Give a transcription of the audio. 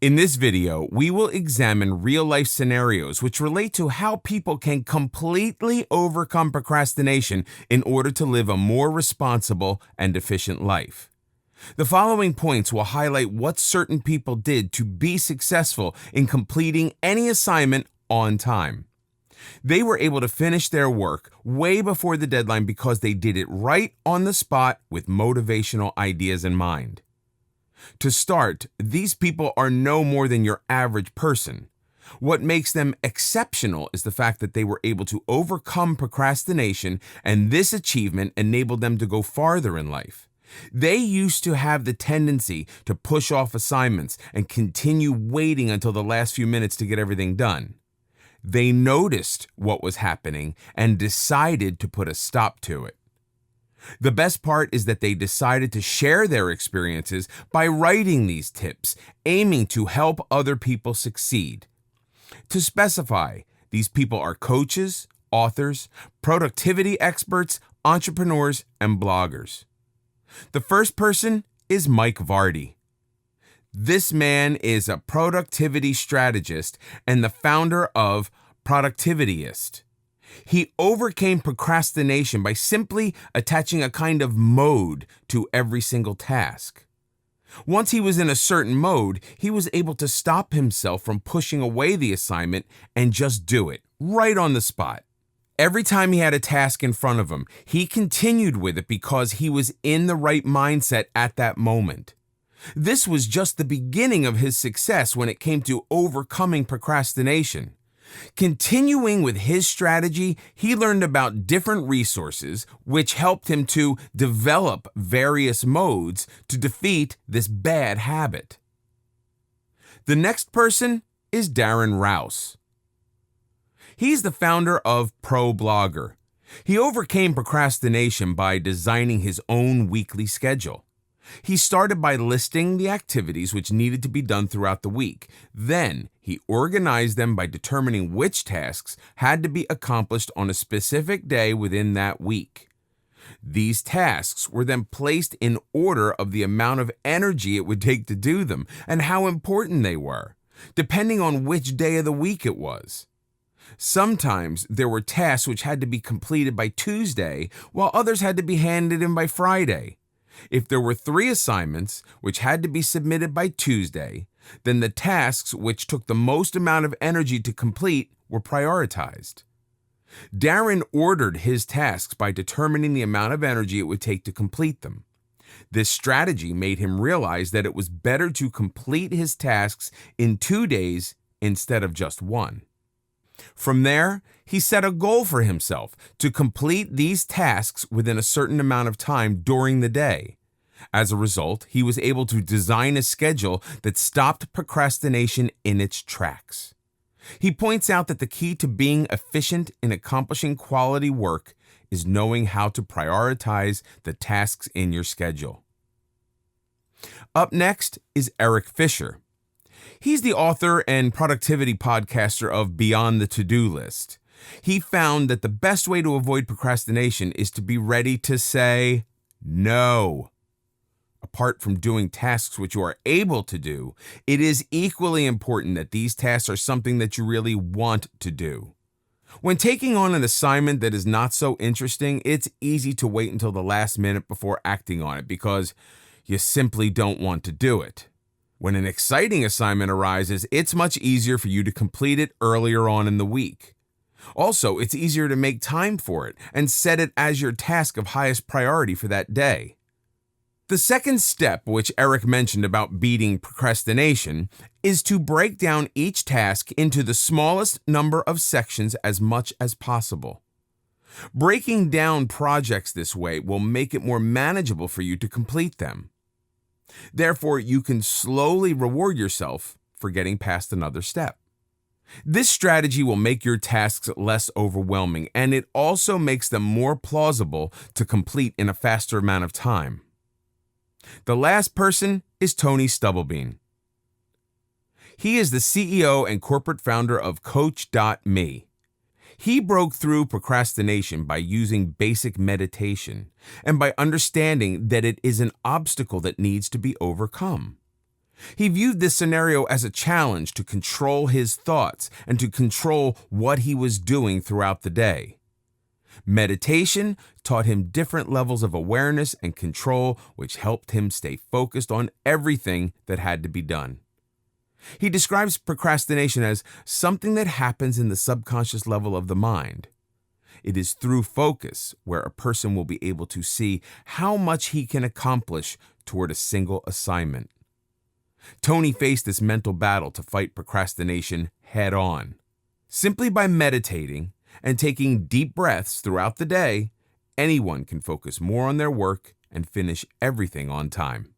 In this video, we will examine real-life scenarios which relate to how people can completely overcome procrastination in order to live a more responsible and efficient life. The following points will highlight what certain people did to be successful in completing any assignment on time. They were able to finish their work way before the deadline because they did it right on the spot with motivational ideas in mind. To start, these people are no more than your average person. What makes them exceptional is the fact that they were able to overcome procrastination, and this achievement enabled them to go farther in life. They used to have the tendency to push off assignments and continue waiting until the last few minutes to get everything done. They noticed what was happening and decided to put a stop to it. The best part is that they decided to share their experiences by writing these tips, aiming to help other people succeed. To specify, these people are coaches, authors, productivity experts, entrepreneurs, and bloggers. The first person is Mike Vardy. This man is a productivity strategist and the founder of Productivityist. He overcame procrastination by simply attaching a kind of mode to every single task. Once he was in a certain mode, he was able to stop himself from pushing away the assignment and just do it right on the spot. Every time he had a task in front of him, he continued with it because he was in the right mindset at that moment. This was just the beginning of his success when it came to overcoming procrastination. Continuing with his strategy, he learned about different resources which helped him to develop various modes to defeat this bad habit. The next person is Darren Rouse. He's the founder of ProBlogger. He overcame procrastination by designing his own weekly schedule. He started by listing the activities which needed to be done throughout the week. Then, he organized them by determining which tasks had to be accomplished on a specific day within that week. These tasks were then placed in order of the amount of energy it would take to do them and how important they were, depending on which day of the week it was. Sometimes there were tasks which had to be completed by Tuesday, while others had to be handed in by Friday. If there were 3 assignments which had to be submitted by Tuesday, then the tasks which took the most amount of energy to complete were prioritized. Darren ordered his tasks by determining the amount of energy it would take to complete them. This strategy made him realize that it was better to complete his tasks in 2 days instead of just 1. From there, he set a goal for himself to complete these tasks within a certain amount of time during the day. As a result, he was able to design a schedule that stopped procrastination in its tracks. He points out that the key to being efficient in accomplishing quality work is knowing how to prioritize the tasks in your schedule. Up next is Eric Fisher. He's the author and productivity podcaster of Beyond the To-Do List. He found that the best way to avoid procrastination is to be ready to say no. Apart from doing tasks which you are able to do, it is equally important that these tasks are something that you really want to do. When taking on an assignment that is not so interesting, it's easy to wait until the last minute before acting on it because you simply don't want to do it. When an exciting assignment arises, it's much easier for you to complete it earlier on in the week. Also, it's easier to make time for it and set it as your task of highest priority for that day. The second step, which Eric mentioned about beating procrastination, is to break down each task into the smallest number of sections as much as possible. Breaking down projects this way will make it more manageable for you to complete them. Therefore, you can slowly reward yourself for getting past another step. This strategy will make your tasks less overwhelming, and it also makes them more plausible to complete in a faster amount of time. The last person is Tony Stubblebean. He is the CEO and corporate founder of Coach.me. He broke through procrastination by using basic meditation and by understanding that it is an obstacle that needs to be overcome. He viewed this scenario as a challenge to control his thoughts and to control what he was doing throughout the day. Meditation taught him different levels of awareness and control, which helped him stay focused on everything that had to be done. He describes procrastination as something that happens in the subconscious level of the mind. It is through focus where a person will be able to see how much he can accomplish toward a single assignment. Tony faced this mental battle to fight procrastination head on. Simply by meditating and taking deep breaths throughout the day, anyone can focus more on their work and finish everything on time.